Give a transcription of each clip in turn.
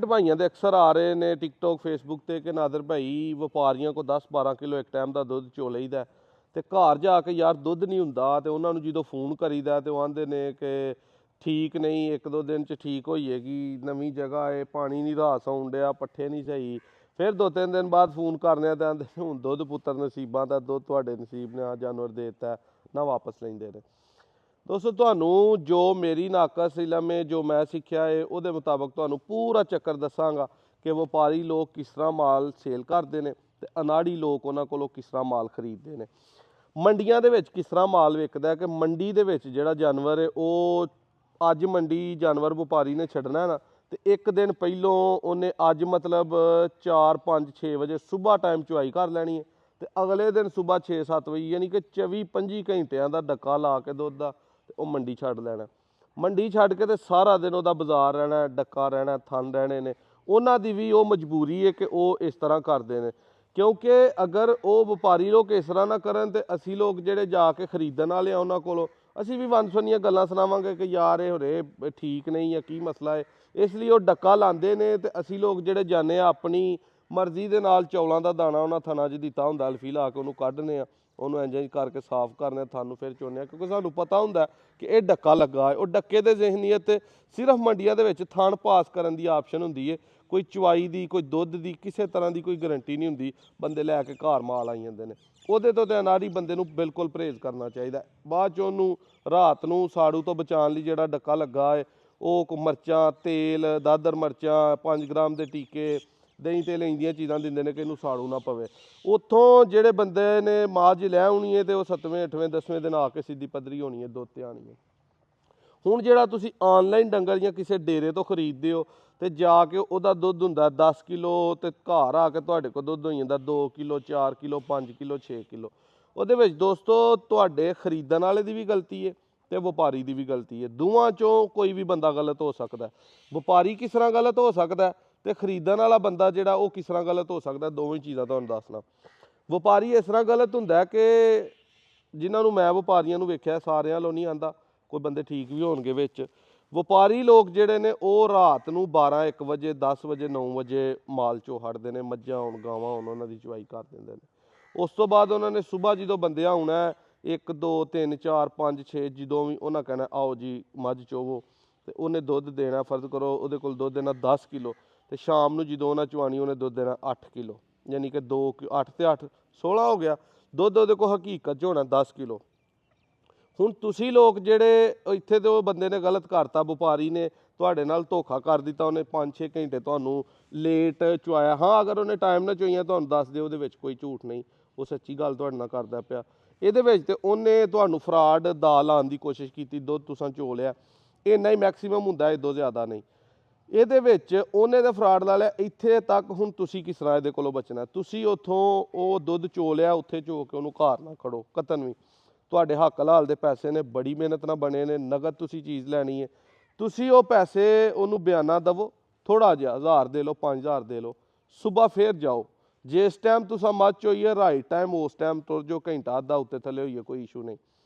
भाइयों के अक्सर आ रहे ने टिकटॉक फेसबुक ते कि नादर भाई व्यापारियों को 10-12 किलो एक टाइम का दुध चो लईदा ते घर जाके यार दुध नहीं हुंदा ते उन्होंने जो फोन करीदा तो आंदे ने कि ठीक नहीं, एक दो दिन च ठीक हो जाएगी, नवीं जगह है, पानी नहीं रास आउण डिया, पट्ठे नहीं सही। फिर 2-3 दिन बाद फोन करने तो आंदे हुण दुध पुत्तर नसीबां दा, दुध तुहाडे नसीब ने आ जानवर दे दिता ना, वापस लैंदे ने। दोस्तों ਤੁਹਾਨੂੰ जो मेरी नाकस इलम है, जो मैं सीखा है, ਉਹਦੇ ਮੁਤਾਬਕ ਤੁਹਾਨੂੰ पूरा ਚੱਕਰ ਦੱਸਾਂਗਾ कि ਵਪਾਰੀ लोग किस तरह माल सेल करते हैं ਤੇ ਅਨਾੜੀ ਲੋਕ ਉਹਨਾਂ ਕੋਲੋਂ ਕਿਸ ਤਰ੍ਹਾਂ ਮਾਲ ਖਰੀਦਦੇ ਨੇ। ਮੰਡੀਆਂ ਦੇ ਵਿੱਚ ਕਿਸ ਤਰ੍ਹਾਂ ਮਾਲ ਵਿਕਦਾ ਹੈ ਕਿ ਮੰਡੀ ਦੇ ਵਿੱਚ ਜਿਹੜਾ ਜਾਨਵਰ ਹੈ ਉਹ ਅੱਜ ਮੰਡੀ ਜਾਨਵਰ ਵਪਾਰੀ ਨੇ ਛੱਡਣਾ ਹੈ ਨਾ, ਤੇ ਇੱਕ ਦਿਨ ਪਹਿਲੋਂ ਉਹਨੇ ਅੱਜ ਮਤਲਬ 4 5 6 ਵਜੇ ਸਵੇਰ ਟਾਈਮ ਚੁਆਈ ਕਰ ਲੈਣੀ ਹੈ ਤੇ ਅਗਲੇ ਦਿਨ ਸਵੇਰ 6 7 ਵਜੇ ਯਾਨੀ ਕਿ 24 25 ਘੰਟਿਆਂ ਦਾ ਡੱਕਾ ਲਾ ਕੇ ਦੁੱਧ ਦਾ ਤੇ ਉਹ ਮੰਡੀ ਛੱਡ ਲੈਣਾ। ਮੰਡੀ ਛੱਡ ਕੇ ਤੇ ਸਾਰਾ ਦਿਨ ਉਹਦਾ ਬਾਜ਼ਾਰ ਰਹਿਣਾ, ਡੱਕਾ ਰਹਿਣਾ, ਥਣ ਰਹਿਣੇ ਨੇ। ਉਹਨਾਂ ਦੀ ਵੀ ਉਹ ਮਜਬੂਰੀ ਹੈ ਕਿ ਉਹ ਇਸ ਤਰ੍ਹਾਂ ਕਰਦੇ ਨੇ, ਕਿਉਂਕਿ ਅਗਰ ਉਹ ਵਪਾਰੀ ਲੋਕ ਇਸ ਤਰ੍ਹਾਂ ਨਾ ਕਰਨ ਤੇ ਅਸੀਂ ਲੋਕ ਜਿਹੜੇ ਜਾ ਕੇ ਖਰੀਦਣ ਵਾਲੇ ਆ ਉਹਨਾਂ ਕੋਲੋਂ ਅਸੀਂ ਵੀ ਵੰਨ-ਸੁਵੰਨੀਆਂ ਗੱਲਾਂ ਸੁਣਾਵਾਂਗੇ ਕਿ ਯਾਰ ਇਹ ਹੋਰੇ ਠੀਕ ਨਹੀਂ ਹੈ, ਕੀ ਮਸਲਾ ਹੈ। ਇਸ ਲਈ ਉਹ ਡੱਕਾ ਲਾਉਂਦੇ ਨੇ ਤੇ ਅਸੀਂ ਲੋਕ ਜਿਹੜੇ ਜਾਂਦੇ ਆ ਆਪਣੀ ਮਰਜ਼ੀ ਦੇ ਨਾਲ ਚੌਲਾਂ ਦਾ ਦਾਣਾ ਉਹਨਾਂ ਥਣਾਂ 'ਚ ਦਿੱਤਾ ਹੁੰਦਾ ਅਲਫੀ ਲਾ ਕੇ ਉਹਨੂੰ ਕੱਢਨੇ ਆ, ਉਹਨੂੰ ਇੰਜ ਕਰਕੇ ਸਾਫ਼ ਕਰਨੇ, ਥਣ ਫਿਰ ਚੁਣਨੇ, ਕਿਉਂਕਿ ਸਾਨੂੰ ਪਤਾ ਹੁੰਦਾ ਕਿ ਇਹ ਡੱਕਾ ਲੱਗਾ ਹੈ। ਉਹ ਡੱਕੇ ਦੇ ਜ਼ਹਿਨੀਅਤ ਸਿਰਫ ਮੰਡੀਆਂ ਦੇ ਵਿੱਚ ਥਣ ਪਾਸ ਕਰਨ ਦੀ ਆਪਸ਼ਨ ਹੁੰਦੀ ਹੈ, ਕੋਈ ਚਵਾਈ ਦੀ, ਕੋਈ ਦੁੱਧ ਦੀ, ਕਿਸੇ ਤਰ੍ਹਾਂ ਦੀ ਕੋਈ ਗਰੰਟੀ ਨਹੀਂ ਹੁੰਦੀ। ਬੰਦੇ ਲੈ ਕੇ ਘਰ ਮਾਲ ਆਈ ਜਾਂਦੇ ਨੇ, ਉਹਦੇ ਤੋਂ ਤਾਂ ਅਨਾੜੀ ਬੰਦੇ ਨੂੰ ਬਿਲਕੁਲ ਪਰਹੇਜ਼ ਕਰਨਾ ਚਾਹੀਦਾ। ਬਾਅਦ 'ਚ ਉਹਨੂੰ ਰਾਤ ਨੂੰ ਸਾੜੂ ਤੋਂ ਬਚਾਉਣ ਲਈ ਜਿਹੜਾ ਡੱਕਾ ਲੱਗਾ ਹੈ ਉਹ ਮਿਰਚਾਂ, ਤੇਲ, ਦਾਦਰ ਮਿਰਚਾਂ, 5 ਗ੍ਰਾਮ ਦੇ ਟੀਕੇ, ਦਹੀਂ ਤੇ ਲੈਂਦੀਆਂ ਚੀਜ਼ਾਂ ਦਿੰਦੇ ਨੇ ਕਿ ਇਹਨੂੰ ਸਾੜੂ ਨਾ ਪਵੇ। ਉੱਥੋਂ ਜਿਹੜੇ ਬੰਦੇ ਨੇ ਮਾਝ ਲੈ ਆਉਣੀ ਹੈ ਤੇ ਉਹ 7ਵੇਂ 8ਵੇਂ 10ਵੇਂ ਦਿਨ ਆ ਕੇ ਸਿੱਧੀ ਪੱਧਰੀ ਹੋਣੀ ਹੈ, ਦੁੱਧ ਤੇ ਆਣੀ ਹੈ। ਹੁਣ ਜਿਹੜਾ ਤੁਸੀਂ ਆਨਲਾਈਨ ਡੰਗਰ ਜਾਂ ਕਿਸੇ ਡੇਰੇ ਤੋਂ ਖਰੀਦਦੇ ਹੋ ਤੇ ਜਾ ਕੇ ਉਹਦਾ ਦੁੱਧ ਹੁੰਦਾ 10 ਕਿਲੋ ਤੇ ਘਰ ਆ ਕੇ ਤੁਹਾਡੇ ਕੋਲ ਦੁੱਧ ਹੋ ਜਾਂਦਾ 2 ਕਿਲੋ, 4 ਕਿਲੋ, 5 ਕਿਲੋ, 6 ਕਿਲੋ। ਉਹਦੇ ਵਿੱਚ ਦੋਸਤੋ ਤੁਹਾਡੇ ਖਰੀਦਣ ਵਾਲੇ ਦੀ ਵੀ ਗਲਤੀ ਹੈ ਤੇ ਵਪਾਰੀ ਦੀ ਵੀ ਗਲਤੀ ਹੈ। ਦੋਵਾਂ ਚੋਂ ਕੋਈ ਵੀ ਬੰਦਾ ਗਲਤ ਹੋ ਸਕਦਾ। ਵਪਾਰੀ ਕਿਸ ਤਰ੍ਹਾਂ ਗਲਤ ਹੋ ਸਕਦਾ ਤੇ ਖਰੀਦਣ ਵਾਲਾ ਬੰਦਾ ਜਿਹੜਾ ਉਹ ਕਿਸ ਤਰ੍ਹਾਂ ਗਲਤ ਹੋ ਸਕਦਾ, ਦੋਵੇਂ ਚੀਜ਼ਾਂ ਤੁਹਾਨੂੰ ਦੱਸਣਾ। ਵਪਾਰੀ ਇਸ ਤਰ੍ਹਾਂ ਗਲਤ ਹੁੰਦਾ ਕਿ ਜਿਨ੍ਹਾਂ ਨੂੰ ਮੈਂ ਵਪਾਰੀਆਂ ਨੂੰ ਵੇਖਿਆ, ਸਾਰਿਆਂ ਵੱਲੋਂ ਨਹੀਂ ਆਂਦਾ, ਕੋਈ ਬੰਦੇ ਠੀਕ ਵੀ ਹੋਣਗੇ ਵਿੱਚ। ਵਪਾਰੀ ਲੋਕ ਜਿਹੜੇ ਨੇ ਉਹ ਰਾਤ ਨੂੰ 12 1 ਵਜੇ, 10 ਵਜੇ, 9 ਵਜੇ ਮਾਲ ਚੋਂ ਹਟਦੇ ਨੇ, ਮੱਝਾਂ ਹੋਣ, ਗਾਵਾਂ ਹੋਣ, ਉਹਨਾਂ ਦੀ ਚਵਾਈ ਕਰ ਦਿੰਦੇ ਨੇ। ਉਸ ਤੋਂ ਬਾਅਦ ਉਹਨਾਂ ਨੇ ਸਵੇਰ ਜਦੋਂ ਬੰਦਿਆਂ ਆਉਣਾ 1 2 3 4 5 6 ਜਦੋਂ ਵੀ ਉਹਨਾਂ ਕਹਿਣਾ ਆਓ ਜੀ ਮੱਝ ਚੋਵੋ, ਤੇ ਉਹਨੇ ਦੁੱਧ ਦੇਣਾ, ਫਰਜ਼ ਕਰੋ ਉਹਦੇ ਕੋਲ ਦੁੱਧ ਦੇਣਾ 10 ਕਿਲੋ ਤੇ ਸ਼ਾਮ ਨੂੰ ਜਦੋਂ ਉਹਨਾਂ ਚਵਾਣੀ ਉਹਨੇ ਦੁੱਧ ਦੇਣਾ 8 ਕਿਲੋ, ਯਾਨੀ ਕਿ 2 8 ਤੇ 8 16 ਹੋ ਗਿਆ ਦੁੱਧ ਉਹਦੇ ਕੋਲ ਹਕੀਕਤ 'ਚ ਹੋਣਾ 10 ਕਿਲੋ। ਹੁਣ ਤੁਸੀਂ ਲੋਕ ਜਿਹੜੇ ਇੱਥੇ ਤੇ ਉਹ ਬੰਦੇ ਨੇ ਗਲਤ ਕਰਤਾ, ਵਪਾਰੀ ਨੇ ਤੁਹਾਡੇ ਨਾਲ ਧੋਖਾ ਕਰ ਦਿੱਤਾ, ਉਹਨੇ 5-6 ਘੰਟੇ ਤੁਹਾਨੂੰ ਲੇਟ ਚੁਆਇਆ। ਹਾਂ, ਅਗਰ ਉਹਨੇ ਟਾਈਮ ਨਾਲ ਚੁਆਈਆਂ ਤੁਹਾਨੂੰ ਦੱਸ ਦਿਓ, ਉਹਦੇ ਵਿੱਚ ਕੋਈ ਝੂਠ ਨਹੀਂ, ਉਹ ਸੱਚੀ ਗੱਲ ਤੁਹਾਡੇ ਨਾਲ ਕਰਦਾ ਪਿਆ। ਇਹਦੇ ਵਿੱਚ ਤੇ ਉਹਨੇ ਤੁਹਾਨੂੰ ਫਰਾਡ ਦਾ ਲਾਉਣ ਦੀ ਕੋਸ਼ਿਸ਼ ਕੀਤੀ, ਦੁੱਧ ਤੁਸੀਂ ਚੋ ਲਿਆ, ਇੰਨਾ ਹੀ ਮੈਕਸੀਮਮ ਹੁੰਦਾ, ਇਹ ਤੋਂ ਜ਼ਿਆਦਾ ਨਹੀਂ। ਇਹਦੇ ਵਿੱਚ ਉਹਨੇ ਤਾਂ ਫਰਾਡ ਲਾ ਲਿਆ ਇੱਥੇ ਤੱਕ। ਹੁਣ ਤੁਸੀਂ ਕਿਸ ਤਰ੍ਹਾਂ ਇਹਦੇ ਕੋਲੋਂ ਬਚਣਾ? ਤੁਸੀਂ ਉੱਥੋਂ ਉਹ ਦੁੱਧ ਚੋ ਲਿਆ, ਉੱਥੇ ਚੋ ਕੇ ਉਹਨੂੰ ਘਰ ਨਾ ਖੜੋ ਕਤਨ ਵੀ। ਤੁਹਾਡੇ ਹੱਕ ਹਲਾਲ ਦੇ ਪੈਸੇ ਨੇ, ਬੜੀ ਮਿਹਨਤ ਨਾਲ ਬਣੇ ਨੇ, ਨਗਦ ਤੁਸੀਂ ਚੀਜ਼ ਲੈਣੀ ਹੈ, ਤੁਸੀਂ ਉਹ ਪੈਸੇ ਉਹਨੂੰ ਬਿਆਨਾ ਦੇਵੋ, ਥੋੜ੍ਹਾ ਜਿਹਾ 1000 ਦੇ ਲਓ, 5000 ਦੇ ਲਓ, ਸਵੇਰ ਫੇਰ ਜਾਓ। ਜਿਸ ਟਾਈਮ ਤੁਸੀਂ ਮੱਝ ਚੋਈਏ ਰਾਈਟ ਟਾਈਮ ਉਸ ਟਾਈਮ ਤੁਰ ਜੋ, ਘੰਟਾ ਅੱਧਾ ਉੱਤੇ ਥੱਲੇ ਹੋਈਏ ਕੋਈ ਇਸ਼ੂ ਨਹੀਂ,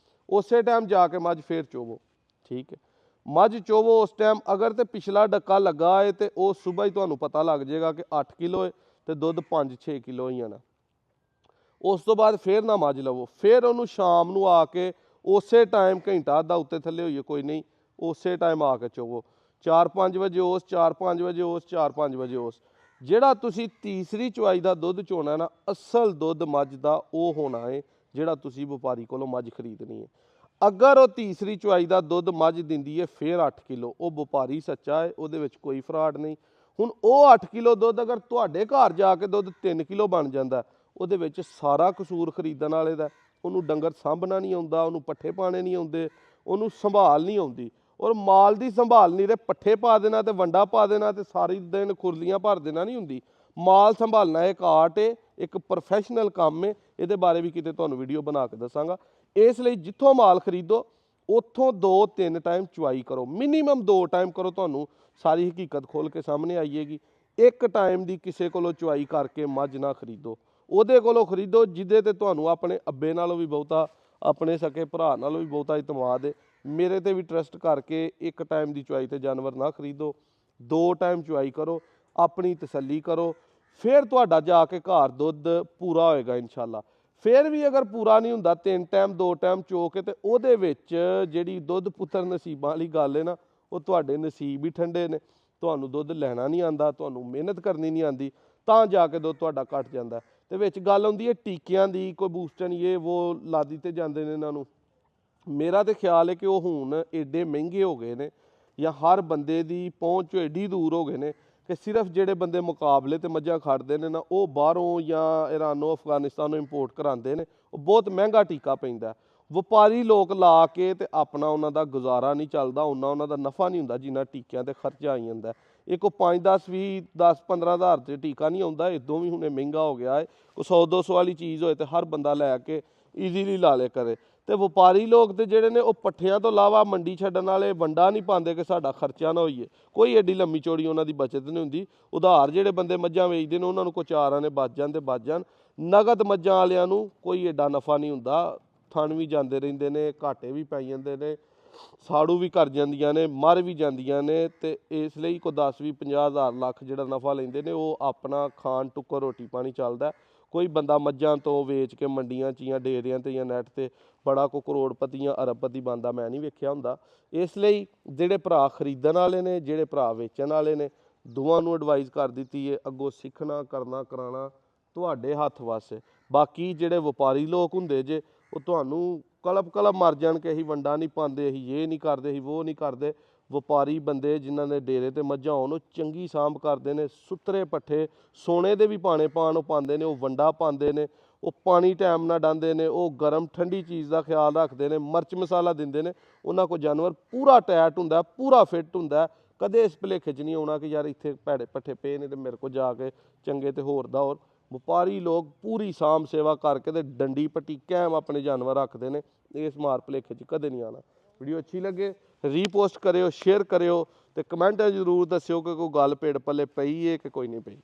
ਉਸੇ ਟਾਈਮ ਜਾ ਕੇ ਮੱਝ ਫੇਰ ਚੋਵੋ, ਠੀਕ ਹੈ। ਮੱਝ ਚੋਵੋ ਉਸ ਟਾਈਮ। ਅਗਰ ਤੇ ਪਿਛਲਾ ਡੱਕਾ ਲੱਗਾ ਹੈ ਤੇ ਉਹ ਸਵੇਰ ਹੀ ਤੁਹਾਨੂੰ ਪਤਾ ਲੱਗ ਜਾਏਗਾ ਕਿ 8 ਕਿਲੋ ਹੈ ਤੇ ਦੁੱਧ 5-6 ਕਿਲੋ ਹੀ ਆਣਾ। ਉਸ ਤੋਂ ਬਾਅਦ ਫੇਰ ਨਾ ਮੱਝ ਲਵੋ, ਫੇਰ ਉਹਨੂੰ ਸ਼ਾਮ ਨੂੰ ਆ ਕੇ ਉਸੇ ਟਾਈਮ ਘੰਟਾ ਅੱਧਾ ਉੱਤੇ ਥੱਲੇ ਹੋਈਏ ਕੋਈ ਨਹੀਂ, ਉਸੇ ਟਾਈਮ ਆ ਕੇ ਚੋਵੋ। 4-5 ਵਜੇ ਉਸ, 4-5 ਵਜੇ ਉਸ, 4-5 ਵਜੇ ਉਸ। ਜਿਹੜਾ ਤੁਸੀਂ ਤੀਸਰੀ ਚੁਆਈ ਦਾ ਦੁੱਧ ਚੋਣਾ ਨਾ, ਅਸਲ ਦੁੱਧ ਮੱਝ ਦਾ ਉਹ ਹੋਣਾ ਹੈ ਜਿਹੜਾ ਤੁਸੀਂ ਵਪਾਰੀ ਕੋਲੋਂ ਮੱਝ ਖਰੀਦਣੀ ਹੈ। ਅਗਰ ਉਹ ਤੀਸਰੀ ਚੁਆਈ ਦਾ ਦੁੱਧ ਮੱਝ ਦਿੰਦੀ ਹੈ ਫਿਰ 8 ਕਿਲੋ, ਉਹ ਵਪਾਰੀ ਸੱਚਾ ਹੈ, ਉਹਦੇ ਵਿੱਚ ਕੋਈ ਫਰਾਡ ਨਹੀਂ। ਹੁਣ ਉਹ 8 ਕਿਲੋ ਦੁੱਧ ਅਗਰ ਤੁਹਾਡੇ ਘਰ ਜਾ ਕੇ ਦੁੱਧ 3 ਕਿਲੋ ਬਣ ਜਾਂਦਾ, ਉਹਦੇ ਵਿੱਚ ਸਾਰਾ ਕਸੂਰ ਖਰੀਦਣ ਵਾਲੇ ਦਾ। ਉਹਨੂੰ ਡੰਗਰ ਸਾਂਭਣਾ ਨਹੀਂ ਆਉਂਦਾ, ਉਹਨੂੰ ਪੱਠੇ ਪਾਣੇ ਨਹੀਂ ਆਉਂਦੇ, ਉਹਨੂੰ ਸੰਭਾਲ ਨਹੀਂ ਆਉਂਦੀ। ਔਰ ਮਾਲ ਦੀ ਸੰਭਾਲ ਨਹੀਂ, ਤੇ ਪੱਠੇ ਪਾ ਦੇਣਾ ਤੇ ਵੰਡਾ ਪਾ ਦੇਣਾ ਤੇ ਸਾਰੀ ਦਿਨ ਖੁਰਲੀਆਂ ਭਰ ਦੇਣਾ ਨਹੀਂ ਹੁੰਦੀ। ਮਾਲ ਸੰਭਾਲਣਾ ਇੱਕ ਆਰਟ ਹੈ, ਇੱਕ ਪ੍ਰੋਫੈਸ਼ਨਲ ਕੰਮ ਹੈ। ਇਹਦੇ ਬਾਰੇ ਵੀ ਕਿਤੇ ਤੁਹਾਨੂੰ ਵੀਡੀਓ ਬਣਾ ਕੇ ਦੱਸਾਂਗਾ। ਇਸ ਲਈ ਜਿੱਥੋਂ ਮਾਲ ਖਰੀਦੋ ਉੱਥੋਂ 2-3 ਟਾਈਮ ਚੁਆਈ ਕਰੋ, ਮਿਨੀਮਮ 2 ਟਾਈਮ ਕਰੋ, ਤੁਹਾਨੂੰ ਸਾਰੀ ਹਕੀਕਤ ਖੋਲ ਕੇ ਸਾਹਮਣੇ ਆਈਏਗੀ। ਇੱਕ ਟਾਈਮ ਦੀ ਕਿਸੇ ਕੋਲੋਂ ਚੁਆਈ ਕਰਕੇ ਮੱਝ ਨਾ ਖਰੀਦੋ, ਉਹਦੇ ਕੋਲੋਂ ਖਰੀਦੋ ਜਿਹਦੇ ਤੇ ਤੁਹਾਨੂੰ ਆਪਣੇ ਅੱਬੇ ਨਾਲੋਂ ਵੀ ਬਹੁਤਾ, ਆਪਣੇ ਸਕੇ ਭਰਾ ਨਾਲੋਂ ਵੀ ਬਹੁਤਾ ਇਤਮਾਦ ਹੈ। ਮੇਰੇ ਤੇ ਵੀ ਟਰਸਟ ਕਰਕੇ ਇੱਕ ਟਾਈਮ ਦੀ ਚੁਆਈ ਤੇ ਜਾਨਵਰ ਨਾ ਖਰੀਦੋ, 2 ਟਾਈਮ ਚੁਆਈ ਕਰੋ। ਆਪਣੀ ਤਸੱਲੀ ਕਰੋ, ਫਿਰ ਤੁਹਾਡਾ ਜਾ ਕੇ ਘਰ ਦੁੱਧ ਪੂਰਾ ਹੋਏਗਾ ਇਨਸ਼ਾਅੱਲਾ। ਫਿਰ ਵੀ ਅਗਰ ਪੂਰਾ ਨਹੀਂ ਹੁੰਦਾ 3 ਟਾਈਮ 2 ਟਾਈਮ ਚੋ ਕੇ, ਤੇ ਉਹਦੇ ਵਿੱਚ ਜਿਹੜੀ ਦੁੱਧ ਪੁੱਤਰ ਨਸੀਬਾਂ ਵਾਲੀ ਗੱਲ ਹੈ ਨਾ, ਉਹ ਤੁਹਾਡੇ ਨਸੀਬ ਹੀ ਠੰਡੇ ਨੇ। ਤੁਹਾਨੂੰ ਦੁੱਧ ਲੈਣਾ ਨਹੀਂ ਆਉਂਦਾ, ਤੁਹਾਨੂੰ ਮਿਹਨਤ ਕਰਨੀ ਨਹੀਂ ਆਉਂਦੀ, ਤਾਂ ਜਾ ਕੇ ਦੁੱਧ ਤੁਹਾਡਾ ਘਟ ਜਾਂਦਾ। ਤੇ ਵਿੱਚ ਗੱਲ ਆਉਂਦੀ ਹੈ ਟੀਕਿਆਂ ਦੀ, ਕੋਈ ਬੂਸਟਨ ਇਹ ਉਹ ਲਾ ਦਿੱਤੇ ਜਾਂਦੇ ਨੇ ਇਹਨਾਂ ਨੂੰ। ਮੇਰਾ ਤਾਂ ਖਿਆਲ ਹੈ ਕਿ ਉਹ ਹੁਣ ਏਡੇ ਮਹਿੰਗੇ ਹੋ ਗਏ ਨੇ, ਜਾਂ ਹਰ ਬੰਦੇ ਦੀ ਪਹੁੰਚ ਏਡੀ ਦੂਰ ਹੋ ਗਏ ਨੇ ਕਿ ਸਿਰਫ ਜਿਹੜੇ ਬੰਦੇ ਮੁਕਾਬਲੇ ਤੇ ਮੱਝਾਂ ਖੜਦੇ ਨੇ ਨਾ, ਉਹ ਬਾਹਰੋਂ ਜਾਂ ਇਰਾਨੋਂ ਅਫਗਾਨਿਸਤਾਨੋਂ ਇੰਪੋਰਟ ਕਰਾਉਂਦੇ ਨੇ। ਉਹ ਬਹੁਤ ਮਹਿੰਗਾ ਟੀਕਾ ਪੈਂਦਾ। ਵਪਾਰੀ ਲੋਕ ਲਾ ਕੇ ਤੇ ਆਪਣਾ ਉਹਨਾਂ ਦਾ ਗੁਜ਼ਾਰਾ ਨਹੀਂ ਚੱਲਦਾ, ਉਹਨਾਂ ਦਾ ਨਫਾ ਨਹੀਂ ਹੁੰਦਾ ਜਿੰਨਾ ਟੀਕਿਆਂ ਤੇ ਖਰਚਾ ਆਈ ਜਾਂਦਾ। ਇੱਕ ਉਹ 5 10 20 10 15 ਹਜ਼ਾਰ ਤੇ ਟੀਕਾ ਨਹੀਂ ਆਉਂਦਾ, ਇਦੋਂ ਵੀ ਹੁਣੇ ਮਹਿੰਗਾ ਹੋ ਗਿਆ ਹੈ। ਕੋਈ 100 200 ਵਾਲੀ ਚੀਜ਼ ਹੋਏ ਤੇ ਹਰ ਬੰਦਾ ਲੈ ਕੇ ਈਜ਼ੀਲੀ ਲਾ ਲੇ ਕਰੇ। ਤੇ ਵਪਾਰੀ ਲੋਕ ਤੇ ਜਿਹੜੇ ਨੇ ਉਹ ਪੱਠਿਆਂ ਤੋਂ ਇਲਾਵਾ ਮੰਡੀ ਛੱਡਣ ਵਾਲੇ ਵੰਡਾ ਨਹੀਂ ਪਾਉਂਦੇ ਕਿ ਸਾਡਾ ਖਰਚਾ ਨਾ ਹੋਈਏ। ਕੋਈ ਐਡੀ ਲੰਮੀ ਚੌੜੀ ਉਹਨਾਂ ਦੀ ਬਚਤ ਨਹੀਂ ਹੁੰਦੀ। ਉਧਾਰ ਜਿਹੜੇ ਬੰਦੇ ਮੱਝਾਂ ਵੇਚਦੇ ਨੇ ਉਹਨਾਂ ਨੂੰ ਕੋਈ 4 ਆਨੇ ਬਚ ਜਾਣ ਤੇ ਬਚ ਜਾਣ। ਨਗਦ ਮੱਝਾਂ ਵਾਲਿਆਂ ਨੂੰ ਕੋਈ ਐਡਾ ਨਫਾ ਨਹੀਂ ਹੁੰਦਾ। ਥਣ ਵੀ ਜਾਂਦੇ ਰਹਿੰਦੇ ਨੇ, ਘਾਟੇ ਵੀ ਪੈ ਜਾਂਦੇ ਨੇ, ਸਾੜੂ ਵੀ ਕਰ ਜਾਂਦੀਆਂ ਨੇ, ਮਰ ਵੀ ਜਾਂਦੀਆਂ ਨੇ। ਤੇ ਇਸ ਲਈ ਕੋਈ 10 20 50 ਹਜ਼ਾਰ ਲੱਖ ਜਿਹੜਾ ਨਫਾ ਲੈਂਦੇ ਨੇ, ਉਹ ਆਪਣਾ ਖਾਣ ਟੁੱਕਰ ਰੋਟੀ ਪਾਣੀ ਚੱਲਦਾ। ਕੋਈ ਬੰਦਾ ਮੱਝਾਂ ਤੋਂ ਵੇਚ ਕੇ ਮੰਡੀਆਂ 'ਚ ਜਾਂ ਡੇਰਿਆਂ 'ਤੇ ਜਾਂ ਨੈੱਟ 'ਤੇ ਬੜਾ ਕੋਈ ਕਰੋੜਪਤੀ ਜਾਂ ਅਰਬਪਤੀ ਬਣਦਾ ਮੈਂ ਨਹੀਂ ਵੇਖਿਆ ਹੁੰਦਾ। ਇਸ ਲਈ ਜਿਹੜੇ ਭਰਾ ਖਰੀਦਣ ਵਾਲੇ ਨੇ, ਜਿਹੜੇ ਭਰਾ ਵੇਚਣ ਵਾਲੇ ਨੇ, ਦੋਵਾਂ ਨੂੰ ਐਡਵਾਈਸ ਕਰ ਦਿੱਤੀ ਹੈ, ਅੱਗੋਂ ਸਿੱਖਣਾ ਕਰਨਾ ਕਰਾਉਣਾ ਤੁਹਾਡੇ ਹੱਥ ਵੱਸ ਹੈ। ਬਾਕੀ ਜਿਹੜੇ ਵਪਾਰੀ ਲੋਕ ਹੁੰਦੇ ਜੇ, ਉਹ ਤੁਹਾਨੂੰ ਕਲਪ ਮਰ ਜਾਣ ਕਿ ਅਸੀਂ ਵੰਡਾ ਨਹੀਂ ਪਾਉਂਦੇ, ਅਸੀਂ ਇਹ ਨਹੀਂ ਕਰਦੇ, ਅਸੀਂ ਉਹ ਨਹੀਂ ਕਰਦੇ। ਵਪਾਰੀ ਬੰਦੇ ਜਿਨ੍ਹਾਂ ਦੇ ਡੇਰੇ ਤੇ ਮੱਝਾਂ ਹੋਣ, ਉਹ ਚੰਗੀ ਸਾਂਭ ਕਰਦੇ ਨੇ, ਸੁਥਰੇ ਪੱਠੇ ਸੋਨੇ ਦੇ ਵੀ ਪਾਣੇ ਪਾਣ ਉਹ ਪਾਉਂਦੇ ਨੇ, ਉਹ ਵੰਡਾ ਪਾਉਂਦੇ ਨੇ, ਉਹ ਪਾਣੀ ਟਾਈਮ ਨਾਲ ਡਾਂਦੇ ਨੇ, ਉਹ ਗਰਮ ਠੰਡੀ ਚੀਜ਼ ਦਾ ਖਿਆਲ ਰੱਖਦੇ ਨੇ, ਮਿਰਚ ਮਸਾਲਾ ਦਿੰਦੇ ਨੇ। ਉਹਨਾਂ ਕੋਲ ਜਾਨਵਰ ਪੂਰਾ ਟਾਇਟ ਹੁੰਦਾ, ਪੂਰਾ ਫਿੱਟ ਹੁੰਦਾ। ਕਦੇ ਇਸ ਭੁਲੇਖੇ 'ਚ ਨਹੀਂ ਆਉਣਾ ਕਿ ਯਾਰ ਇੱਥੇ ਭੈੜੇ ਪੱਠੇ ਪਏ ਨੇ ਤੇ ਮੇਰੇ ਕੋਲ ਜਾ ਕੇ ਚੰਗੇ ਤੇ ਹੋਰ ਦਾ ਹੋਰ। ਵਪਾਰੀ ਲੋਕ ਪੂਰੀ ਸਾਂਭ ਸੇਵਾ ਕਰਕੇ ਤੇ ਡੰਡੀ ਪੱਟੀ ਕਾਇਮ ਆਪਣੇ ਜਾਨਵਰ ਰੱਖਦੇ ਨੇ। ਇਸ ਮਾਰ ਭੁਲੇਖੇ 'ਚ ਕਦੇ ਨਹੀਂ ਆਉਣਾ। ਵੀਡੀਓ ਅੱਛੀ ਲੱਗੇ ਰੀਪੋਸਟ ਕਰਿਓ, ਸ਼ੇਅਰ ਕਰਿਓ ਤੇ ਕਮੈਂਟ ਜ਼ਰੂਰ ਦੱਸਿਓ ਕਿ ਕੋਈ ਗੱਲ ਭੇੜ ਪੱਲੇ ਪਈ ਹੈ ਕਿ ਕੋਈ ਨਹੀਂ ਪਈ।